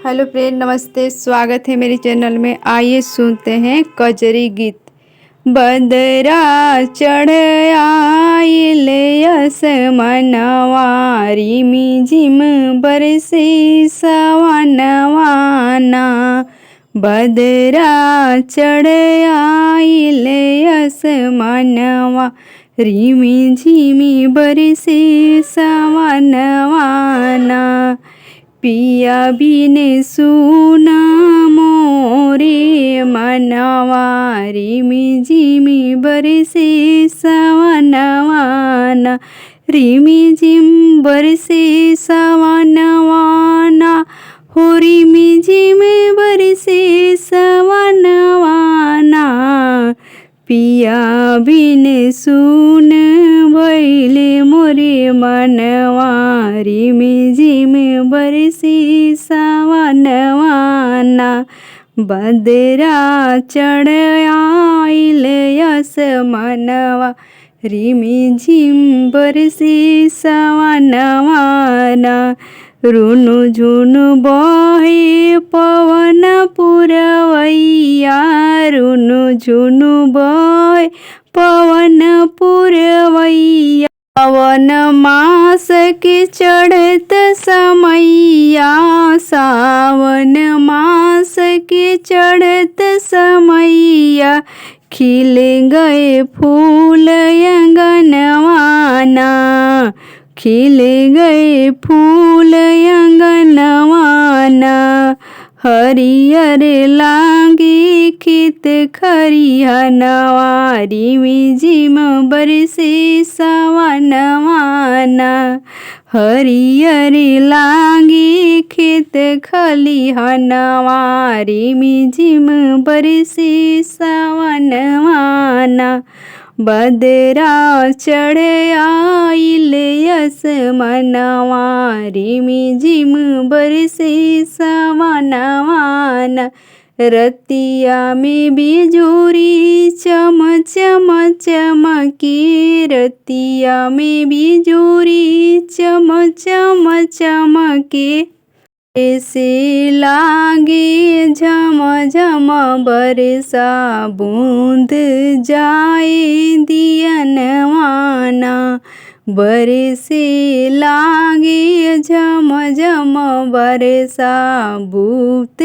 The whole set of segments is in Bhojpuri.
हेलो फ्रेंड, नमस्ते। स्वागत है मेरे चैनल में। आइए सुनते हैं कजरी गीत। बदरा चढ़ आइल असमनवा, रिमी झिम बरसे सवनवाना। बदरा चढ़ आइल असमनवा, रिमी झिमी बरसे सवनवाना। पिया बिने सुना मोरे मनवा, रिमी झिमी बरसे सवनवाना। रिमी झिम बरसे सवनवाना, हो रिमी झिम बरसे सवनवाना। पिया बिने सुन भइले मोरे मनवा, रिमी झिम बरसे सवनवाना। बदरा चढ़ आइल असमनवा, रिमी झिम बरसे सवनवाना। रुनु झुनु बहे पवन पुरवैया, रुनु झुनु बहे पवन पुरवैया। सावन मास के चढ़त समैया, सावन मास के चढ़त समैया। खिल गए फूल अंगनवाना, खिल गए फूल अंगनवाना। हरियर लागे खेत खरिहनवा, रिमी झिम बरसे सवनवाना। हरियर लागे खेत खलिहनवा, रिमी झिम बरसे सवनवाना। बदरा चढ़ आइल असमनवा, रिमी झिम बरसे सवनवाना। रतिया में बिजुरी चम चम चमके, रतिया में बिजुरी चम चम चमके। ऐसे लागे झम झम बरसा, बूंद जाए दियनवाना। बरसे लागे झम झम बरसा, बूत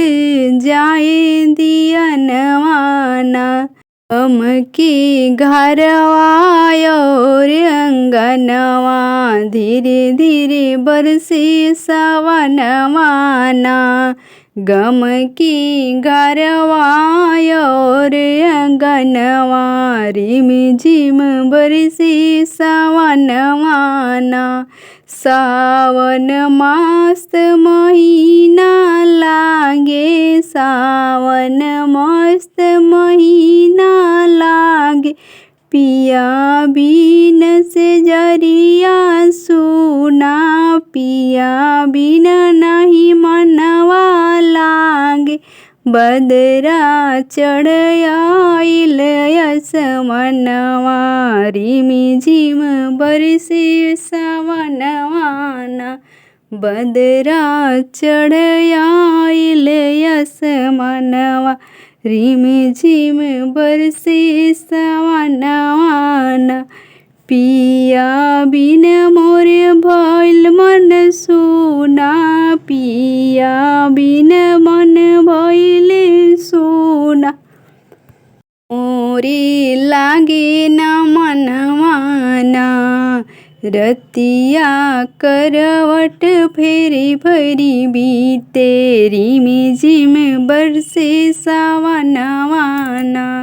जाए दियनवाना। के घरवा और अंगनवा, धीरे धीरे बरसे सवनवाना। गम की घरवा और अंगनवा, रिमी झिम बरसे सवनवाना। सावन मस्त महीना लागे, सावन मस्त महीना लागे। पिया बिन से जरिया सुना, पिया बिन नहीं मनवा लागे। बदरा चढ़ आइल असमनवा, रिमी झिम बरसे सवनवाना। बदरा चढ़ आइल असमनवा, रिमी झिम बरसे सवनवाना। पिया बिन मोर भइल मन सुना, पिया बिन मन भइल सुना। मोरे लागे न मनवाना, रतिया करवट फेरी भरी बीते, रिमी झिम बरसे सवनवाना।